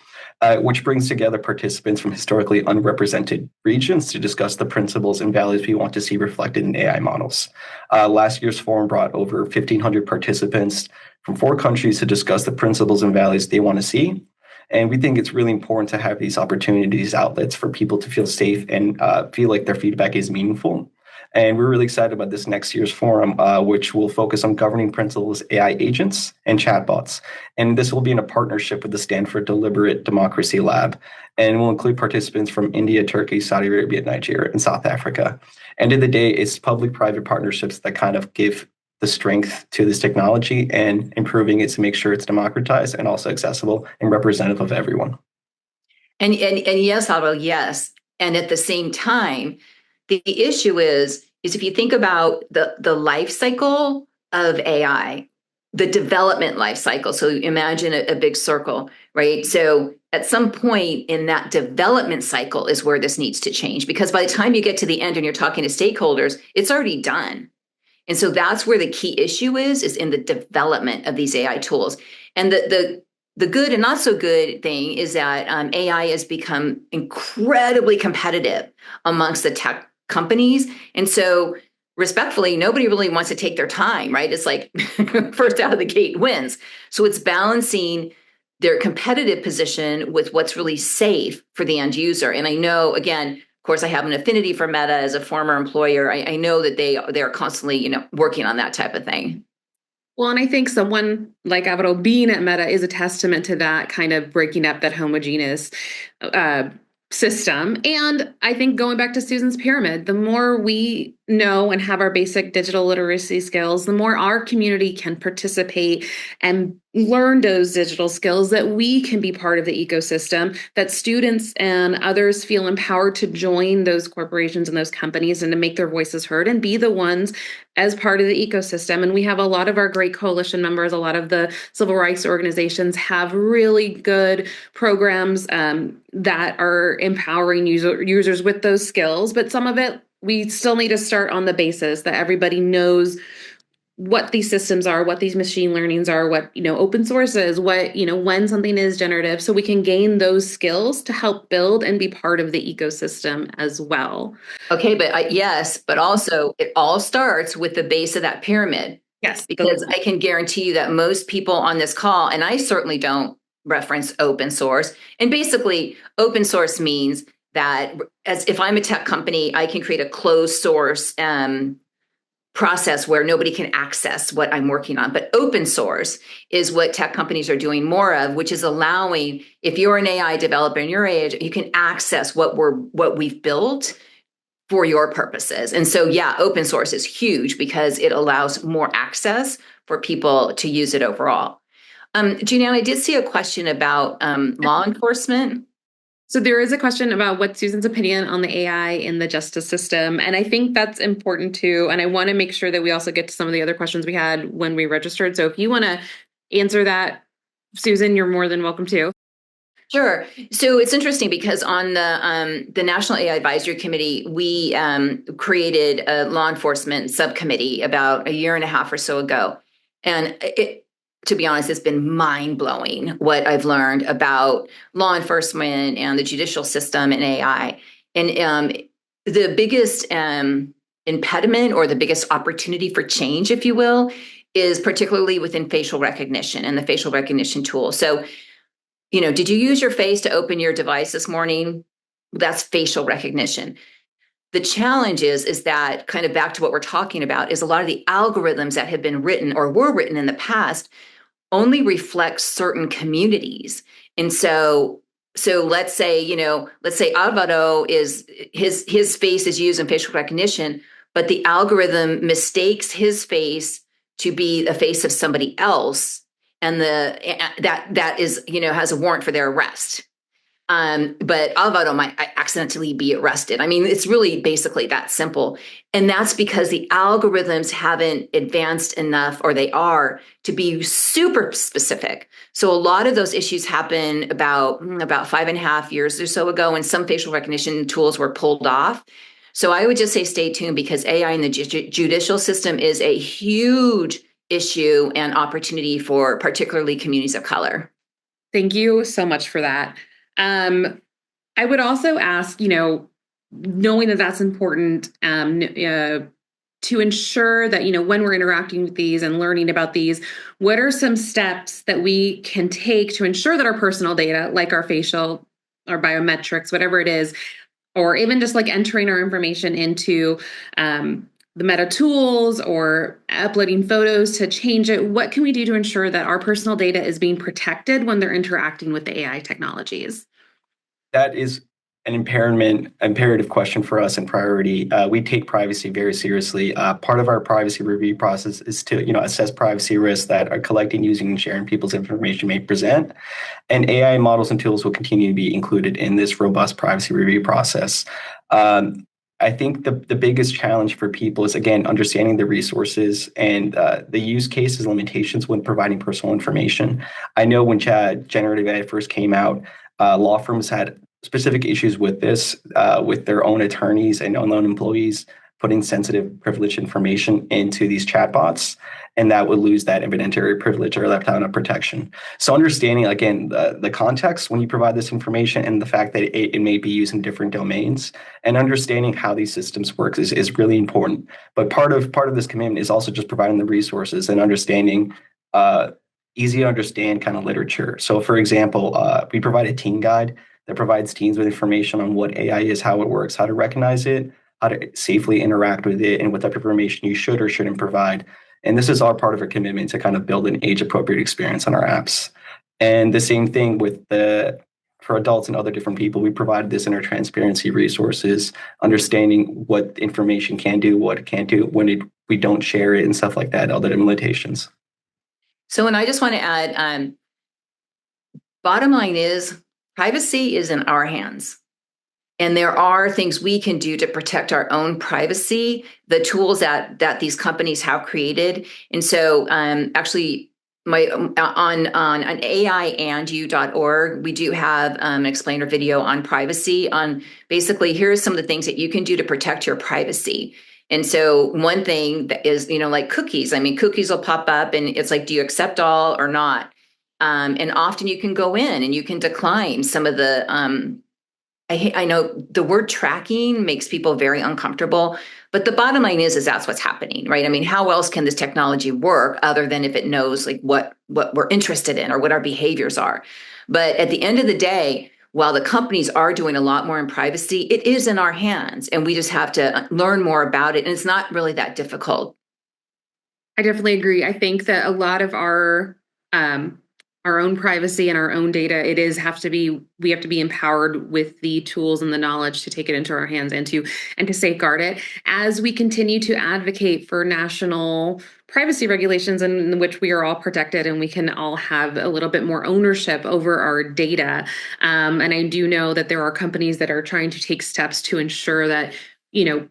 which brings together participants from historically unrepresented regions to discuss the principles and values we want to see reflected in AI models. Last year's forum brought over 1,500 participants from 4 countries to discuss the principles and values they want to see. And we think it's really important to have these opportunities, outlets for people to feel safe and feel like their feedback is meaningful. And we're really excited about this next year's forum, which will focus on governing principles, AI agents, and chatbots. And this will be in a partnership with the Stanford Deliberate Democracy Lab, and will include participants from India, Turkey, Saudi Arabia, Nigeria, and South Africa. End of the day, it's public-private partnerships that kind of give the strength to this technology and improving it to make sure it's democratized and also accessible and representative of everyone. And yes, Alvaro, yes. And at the same time, the issue is is if you think about the life cycle of AI, the development life cycle. So imagine a big circle, right? So at some point in that development cycle is where this needs to change, because by the time you get to the end and you're talking to stakeholders, it's already done. And so that's where the key issue is in the development of these AI tools. And the good and not so good thing is that AI has become incredibly competitive amongst the tech companies. And so respectfully, nobody really wants to take their time, right? It's like first out of the gate wins. So it's balancing their competitive position with what's really safe for the end user. And I know, again, of course, I have an affinity for Meta as a former employer. I know that they're constantly, working on that type of thing. Well, and I think someone like Alvaro being at Meta is a testament to that, kind of breaking up that homogeneous system. And I think going back to Susan's pyramid, the more we know and have our basic digital literacy skills, the more our community can participate and learn those digital skills, that we can be part of the ecosystem, that students and others feel empowered to join those corporations and those companies and to make their voices heard and be the ones as part of the ecosystem. And we have a lot of our great coalition members, a lot of the civil rights organizations have really good programs that are empowering users with those skills. But some of it, we still need to start on the basis that everybody knows what these systems are, what these machine learnings are, what, open source is, what, when something is generative, so we can gain those skills to help build and be part of the ecosystem as well. Okay, but yes, but also it all starts with the base of that pyramid. Yes. Because I can guarantee you that most people on this call, and I certainly don't reference open source, and basically open source means that as if I'm a tech company, I can create a closed source process where nobody can access what I'm working on. But open source is what tech companies are doing more of, which is allowing, if you're an AI developer in your age, you can access what we've built for your purposes. And so, yeah, open source is huge because it allows more access for people to use it overall. Julianne, I did see a question about law enforcement. So there is a question about what's Susan's opinion on the AI in the justice system. And I think that's important too. And I want to make sure that we also get to some of the other questions we had when we registered. So if you want to answer that, Susan, you're more than welcome to. Sure. So it's interesting because on the National AI Advisory Committee, we created a law enforcement subcommittee about a year and a half or so ago. And to be honest, it's been mind-blowing what I've learned about law enforcement and the judicial system and AI. And the biggest impediment or the biggest opportunity for change, if you will, is particularly within facial recognition and the facial recognition tool. So, did you use your face to open your device this morning? That's facial recognition. The challenge is that, kind of back to what we're talking about, is a lot of the algorithms that have been written or were written in the past only reflect certain communities. And so let's say Alvaro is his face is used in facial recognition, but the algorithm mistakes his face to be the face of somebody else, and that is has a warrant for their arrest. But Alvaro might accidentally be arrested. I mean, it's really basically that simple. And that's because the algorithms haven't advanced enough, or they are, to be super specific. So a lot of those issues happen about 5.5 years or so ago, when some facial recognition tools were pulled off. So I would just say stay tuned, because AI in the judicial system is a huge issue and opportunity for particularly communities of color. Thank you so much for that. I would also ask, knowing that that's important, to ensure that, when we're interacting with these and learning about these, what are some steps that we can take to ensure that our personal data, like our facial, our biometrics, whatever it is, or even just like entering our information into the Meta tools or uploading photos to change it, what can we do to ensure that our personal data is being protected when they're interacting with the AI technologies? That is an imperative question for us and priority. We take privacy very seriously. Part of our privacy review process is to assess privacy risks that are collecting, using, and sharing people's information may present. And AI models and tools will continue to be included in this robust privacy review process. I think the biggest challenge for people is, again, understanding the resources and the use cases limitations when providing personal information. I know when generative AI first came out, law firms had specific issues with this, with their own attorneys and own employees putting sensitive privileged information into these chatbots, and that would lose that evidentiary privilege or left out of protection. So understanding, again, the context when you provide this information and the fact that it may be used in different domains, and understanding how these systems work is really important. But part of this commitment is also just providing the resources and understanding easy to understand kind of literature. So for example, we provide a teen guide that provides teens with information on what AI is, how it works, how to recognize it, how to safely interact with it, and what type of information you should or shouldn't provide. And this is all part of our commitment to kind of build an age-appropriate experience on our apps. And the same thing for adults and other different people, we provide this in our transparency resources, understanding what information can do, what it can't do, when we don't share it, and stuff like that, other limitations. So, and I just want to add, bottom line is privacy is in our hands. And there are things we can do to protect our own privacy, the tools that these companies have created. And so actually, on aiandyou.org, we do have an explainer video on privacy, on basically here's some of the things that you can do to protect your privacy. And so one thing that is, like cookies. I mean, cookies will pop up and it's like, do you accept all or not? And often you can go in and you can decline some of the I know the word tracking makes people very uncomfortable, but the bottom line is that's what's happening, right? I mean, how else can this technology work other than if it knows like what we're interested in or what our behaviors are? But at the end of the day, while the companies are doing a lot more in privacy, it is in our hands, and we just have to learn more about it. And it's not really that difficult. I definitely agree. I think that a lot of our own privacy and our own data, we have to be empowered with the tools and the knowledge to take it into our hands and to safeguard it as we continue to advocate for national privacy regulations in which we are all protected and we can all have a little bit more ownership over our data. And I do know that there are companies that are trying to take steps to ensure that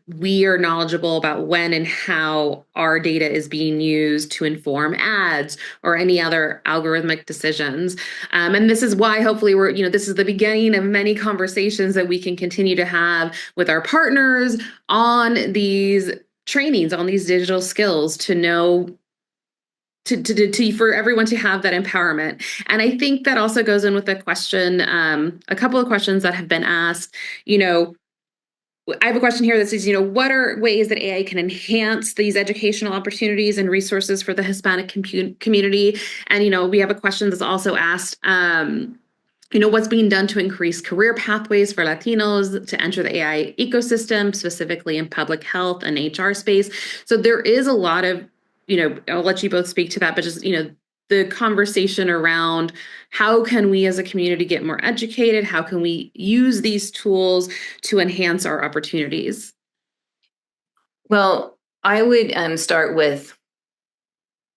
we are knowledgeable about when and how our data is being used to inform ads or any other algorithmic decisions. And this is why hopefully this is the beginning of many conversations that we can continue to have with our partners on these trainings, on these digital skills to know for everyone to have that empowerment. And I think that also goes in with a question, a couple of questions that have been asked, I have a question here that says, what are ways that AI can enhance these educational opportunities and resources for the Hispanic community? And, we have a question that's also asked, what's being done to increase career pathways for Latinos to enter the AI ecosystem, specifically in public health and HR space? So there is a lot of, I'll let you both speak to that, but just, the conversation around how can we as a community get more educated? How can we use these tools to enhance our opportunities? Well, I would start with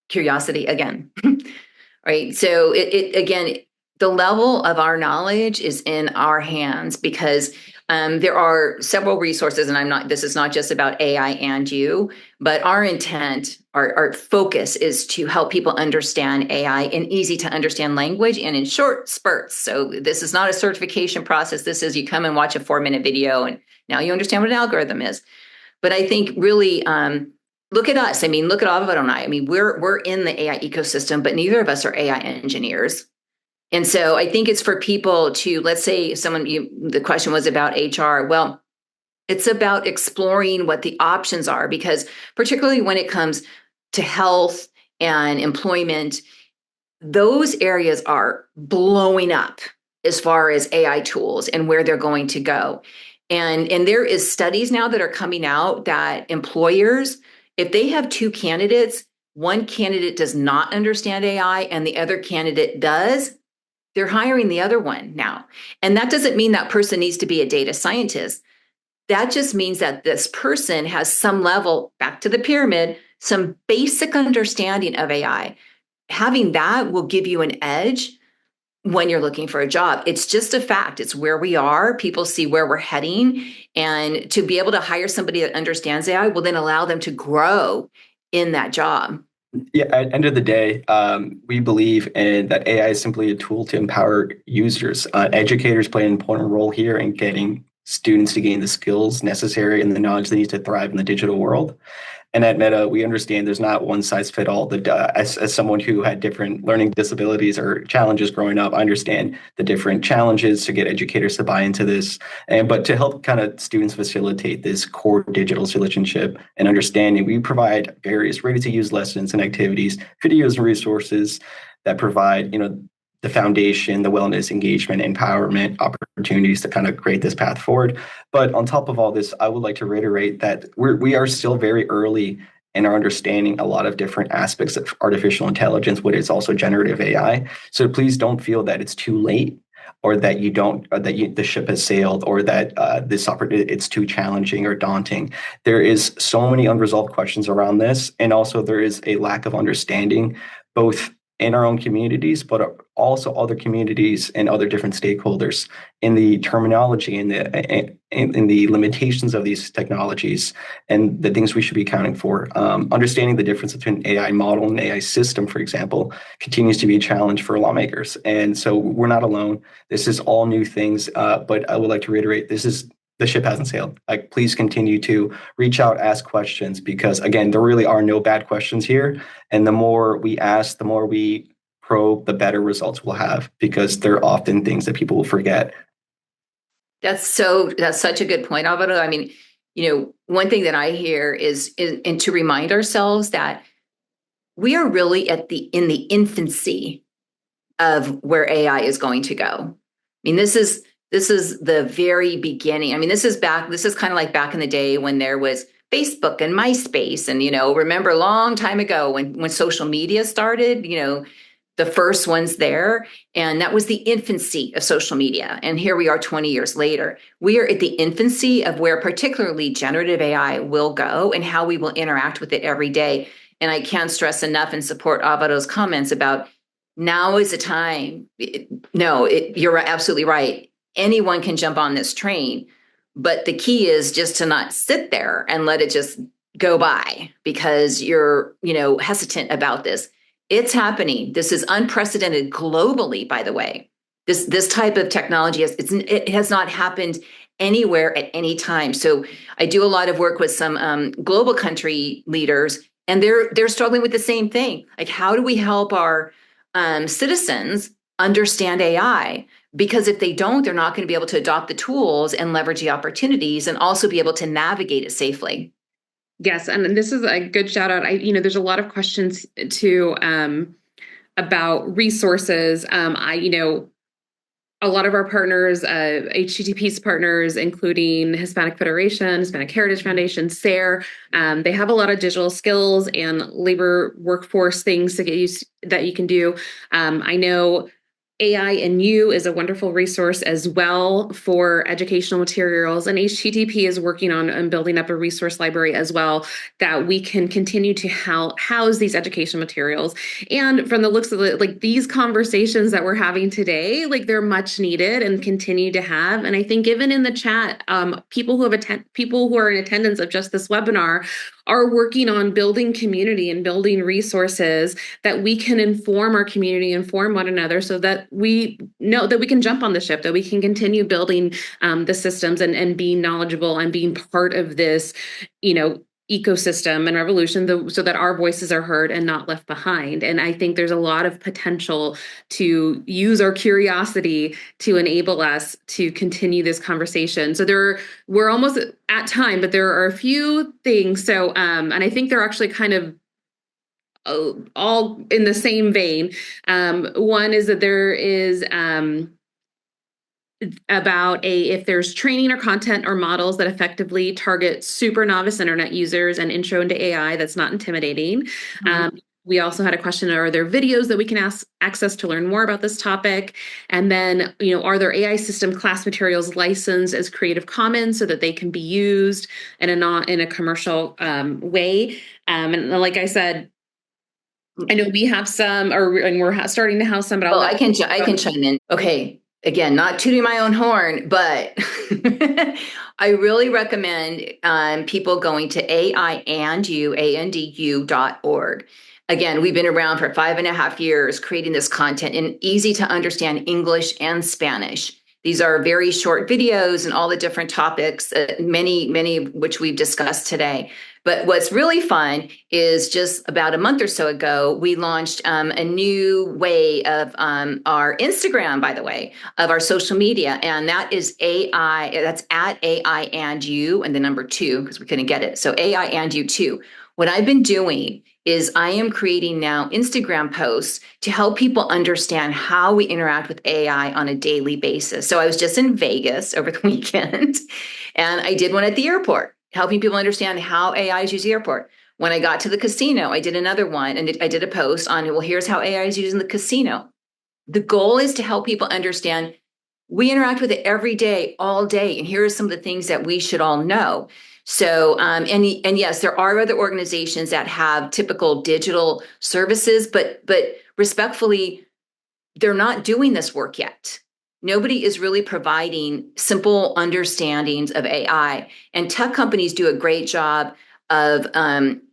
curiosity again, right? So it again, the level of our knowledge is in our hands because there are several resources, and this is not just about AI and you, but our intent, our focus is to help people understand AI in easy to understand language and in short spurts. So this is not a certification process. This is you come and watch a 4-minute video and now you understand what an algorithm is. But I think really, look at us. I mean, look at Alvaro and I. I mean, we're in the AI ecosystem, but neither of us are AI engineers. And so I think it's for people to, let's say the question was about HR. Well, it's about exploring what the options are, because particularly when it comes to health and employment, those areas are blowing up as far as AI tools and where they're going to go. And there is studies now that are coming out that employers, if they have 2 candidates, one candidate does not understand AI and the other candidate does, they're hiring the other one now. And that doesn't mean that person needs to be a data scientist. That just means that this person has some level, back to the pyramid, some basic understanding of AI. Having that will give you an edge when you're looking for a job. It's just a fact. It's where we are. People see where we're heading. And to be able to hire somebody that understands AI will then allow them to grow in that job. Yeah, at the end of the day, we believe in that AI is simply a tool to empower users. Educators play an important role here in getting students to gain the skills necessary and the knowledge they need to thrive in the digital world. And at Meta, we understand there's not one size fit all. As someone who had different learning disabilities or challenges growing up, I understand the different challenges to get educators to buy into this. But to help kind of students facilitate this core digital citizenship and understanding, we provide various ready-to-use lessons and activities, videos and resources that provide, the foundation, the wellness, engagement, empowerment opportunities to kind of create this path forward. But on top of all this, I would like to reiterate that we are still very early in our understanding a lot of different aspects of artificial intelligence, what is also generative AI. So please don't feel that it's too late, or that the ship has sailed, or that it's too challenging or daunting. There is so many unresolved questions around this, and also there is a lack of understanding, both in our own communities, but also other communities and other different stakeholders in the terminology and in the limitations of these technologies and the things we should be accounting for. Understanding the difference between AI model and AI system, for example, continues to be a challenge for lawmakers. And so we're not alone. This is all new things, but I would like to reiterate, the ship hasn't sailed. Like, please continue to reach out, ask questions, because again, there really are no bad questions here. And the more we ask, the more we probe, the better results we'll have, because there are often things that people will forget. That's such a good point, Alvaro. I mean, one thing that I hear is and to remind ourselves that we are really in the infancy of where AI is going to go. I mean, this is the very beginning. I mean, this is kind of like back in the day when there was Facebook and MySpace. And, remember a long time ago when social media started, the first ones there. And that was the infancy of social media. And here we are 20 years later. We are at the infancy of where particularly generative AI will go and how we will interact with it every day. And I can't stress enough and support Alvaro's comments about now is the time. You're absolutely right. Anyone can jump on this train, but the key is just to not sit there and let it just go by because you're, hesitant about this. It's happening. This is unprecedented globally, by the way. This type of technology it has not happened anywhere at any time. So I do a lot of work with some global country leaders, and they're struggling with the same thing. Like, how do we help our citizens understand AI? Because if they don't, they're not going to be able to adopt the tools and leverage the opportunities and also be able to navigate it safely. Yes, and this is a good shout out. There's a lot of questions too about resources. A lot of our partners, HTTP's partners, including Hispanic Federation, Hispanic Heritage Foundation, SARE, they have a lot of digital skills and labor workforce things to get used that you can do. I know AI and You is a wonderful resource as well for educational materials, and HTTP is working on building up a resource library as well that we can continue to house these educational materials. And from the looks of it, these conversations that we're having today, they're much needed and continue to have. And I think even in the chat, people who are in attendance of just this webinar are working on building community and building resources that we can inform our community, inform one another, so that we know that we can jump on the ship, that we can continue building the systems and being knowledgeable and being part of this, ecosystem and revolution, so that our voices are heard and not left behind. And I think there's a lot of potential to use our curiosity to enable us to continue this conversation. So we're almost at time, but there are a few things. So, and I think they're actually kind of all in the same vein. One is that there is about if there's training or content or models that effectively target super novice internet users and intro into AI that's not intimidating. Mm-hmm. We also had a question, are there videos that we can access to learn more about this topic? And then, are there AI system class materials licensed as Creative Commons so that they can be used in a commercial way? And like I said, I know we have some, and we're starting to have some, but I can chime in. Okay. Again, not tooting my own horn, but I really recommend people going to AIandu.org. Again, we've been around for 5.5 years creating this content in easy to understand English and Spanish. These are very short videos and all the different topics, many of which we've discussed today. But what's really fun is just about a month or so ago, we launched a new way of our Instagram, by the way, of our social media. And that is that's at AI and you and the number 2, because we couldn't get it. So AI and you 2. What I've been doing is I am creating now Instagram posts to help people understand how we interact with AI on a daily basis. So I was just in Vegas over the weekend, and I did one at the airport, helping people understand how AI is used at the airport. When I got to the casino, I did another one, and I did a post on, well, here's how AI is used in the casino. The goal is to help people understand we interact with it every day, all day, and here are some of the things that we should all know. So, and yes, there are other organizations that have typical digital services, but respectfully, they're not doing this work yet. Nobody is really providing simple understandings of AI, and tech companies do a great job of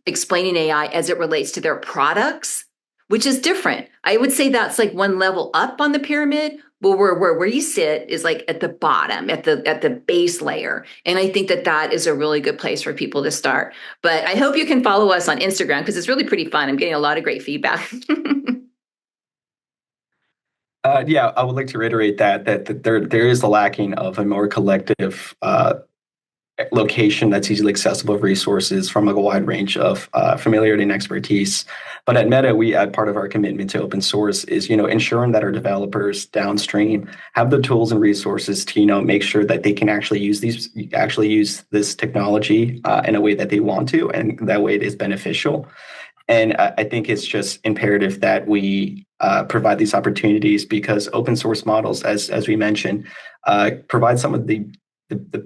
explaining AI as it relates to their products, which is different. I would say that's like one level up on the pyramid, but where you sit is like at the bottom, at the base layer. And I think that is a really good place for people to start. But I hope you can follow us on Instagram because it's really pretty fun. I'm getting a lot of great feedback. Yeah, I would like to reiterate that there is a lacking of a more collective location that's easily accessible resources from a wide range of familiarity and expertise. But at Meta, part of our commitment to open source is ensuring that our developers downstream have the tools and resources to make sure that they can actually use this technology in a way that they want to, and that way it is beneficial. And I think it's just imperative that we provide these opportunities, because open source models, as we mentioned, provide some of the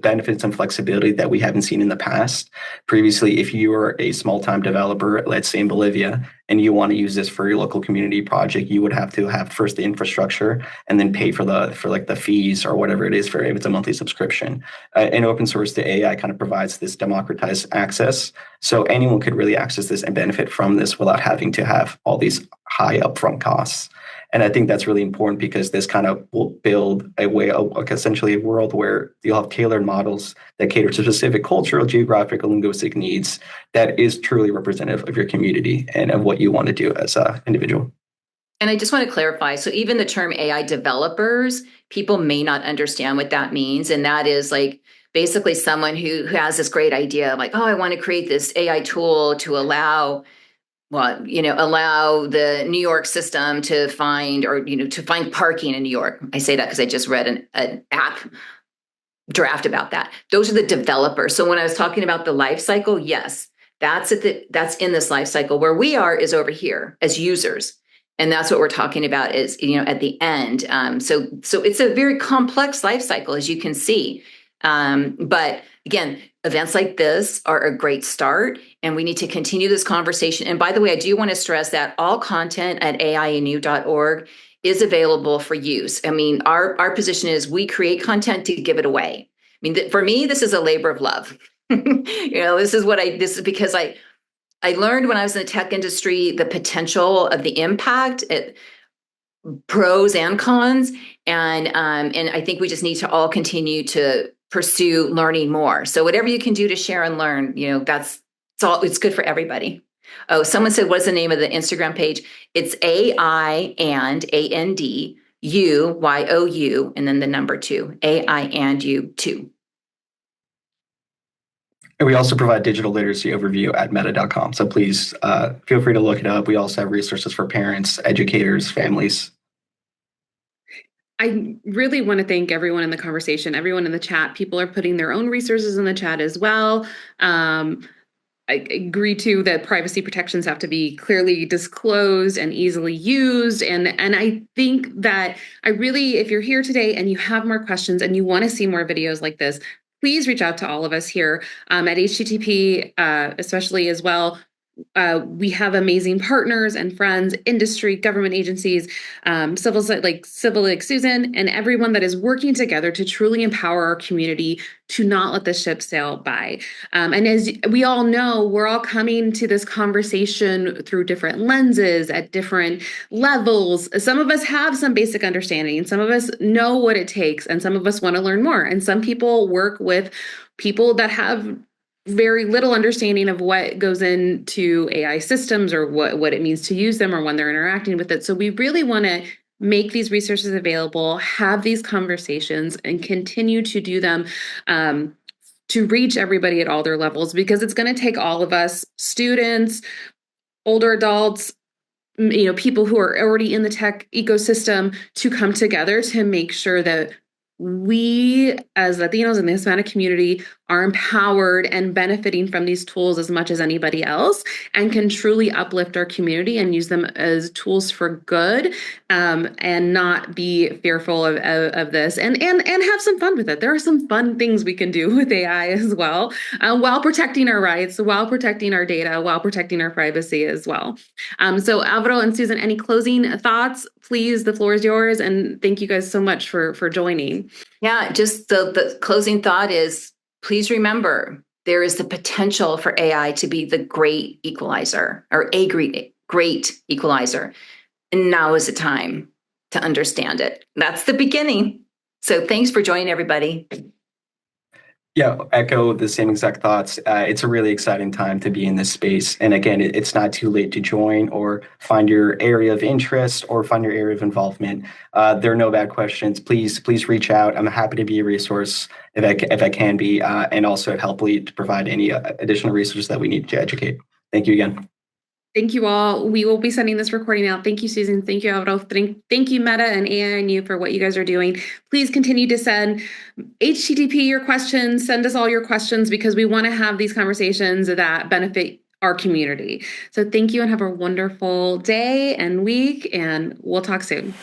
benefits and flexibility that we haven't seen in the past. Previously, if you were a small-time developer, let's say in Bolivia, and you want to use this for your local community project, you would have to have first the infrastructure and then pay for the fees or whatever it is for if it's a monthly subscription. In open source, the AI kind of provides this democratized access, so anyone could really access this and benefit from this without having to have all these high upfront costs. And I think that's really important, because this kind of will build a way of essentially a world where you'll have tailored models that cater to specific cultural, geographical, linguistic needs that is truly representative of your community and of what you want to do as an individual. And I just want to clarify. So even the term AI developers, people may not understand what that means. And that is like basically someone who has this great idea of like, oh, I want to create this AI tool to allow the New York system to find, to find parking in New York. I say that because I just read an app draft about that. Those are the developers. So when I was talking about the life cycle, yes, that's in this life cycle. Where we are is over here as users. And that's what we're talking about is, at the end. So it's a very complex life cycle, as you can see. But again, events like this are a great start, and we need to continue this conversation. And by the way, I do want to stress that all content at aianu.org is available for use. I mean, our position is we create content to give it away. I mean, for me, this is a labor of love. This is because I learned when I was in the tech industry the potential of the impact, pros and cons, and I think we just need to all continue to pursue learning more. So whatever you can do to share and learn, it's good for everybody. Oh, someone said, what's the name of the Instagram page? It's AI and ANDUYOU, and then the number 2, AI and you 2. And we also provide digital literacy overview at meta.com. So please feel free to look it up. We also have resources for parents, educators, families. I really want to thank everyone in the conversation, everyone in the chat. People are putting their own resources in the chat as well. I agree too that privacy protections have to be clearly disclosed and easily used. And I think that if you're here today and you have more questions and you want to see more videos like this, please reach out to all of us here at HTTP, especially as well. We have amazing partners and friends, industry, government agencies, civil like Susan, and everyone that is working together to truly empower our community to not let the ship sail by. And as we all know, we're all coming to this conversation through different lenses at different levels. Some of us have some basic understanding, and some of us know what it takes, and some of us want to learn more. And some people work with people that have very little understanding of what goes into AI systems or what it means to use them or when they're interacting with it. So we really want to make these resources available, have these conversations, and continue to do them to reach everybody at all their levels, because it's going to take all of us, students, older adults, people who are already in the tech ecosystem, to come together to make sure that we as Latinos in the Hispanic community are empowered and benefiting from these tools as much as anybody else, and can truly uplift our community and use them as tools for good, and not be fearful of this, and have some fun with it. There are some fun things we can do with AI as well, while protecting our rights, while protecting our data, while protecting our privacy as well. So Alvaro and Susan, any closing thoughts? Please, the floor is yours. And thank you guys so much for joining. Yeah, just the closing thought is, please remember, there is the potential for AI to be the great equalizer, or a great equalizer. And now is the time to understand it. That's the beginning. So thanks for joining, everybody. Yeah, echo the same exact thoughts. It's a really exciting time to be in this space. And again, it's not too late to join or find your area of interest or find your area of involvement. There are no bad questions. Please reach out. I'm happy to be a resource if I can be, and also helpfully to provide any additional resources that we need to educate. Thank you again. Thank you all. We will be sending this recording out. Thank you, Susan. Thank you, Alvaro. Thank you, Meta and AINU, for what you guys are doing. Please continue to send HTTP your questions. Send us all your questions, because we want to have these conversations that benefit our community. So thank you, and have a wonderful day and week, and we'll talk soon.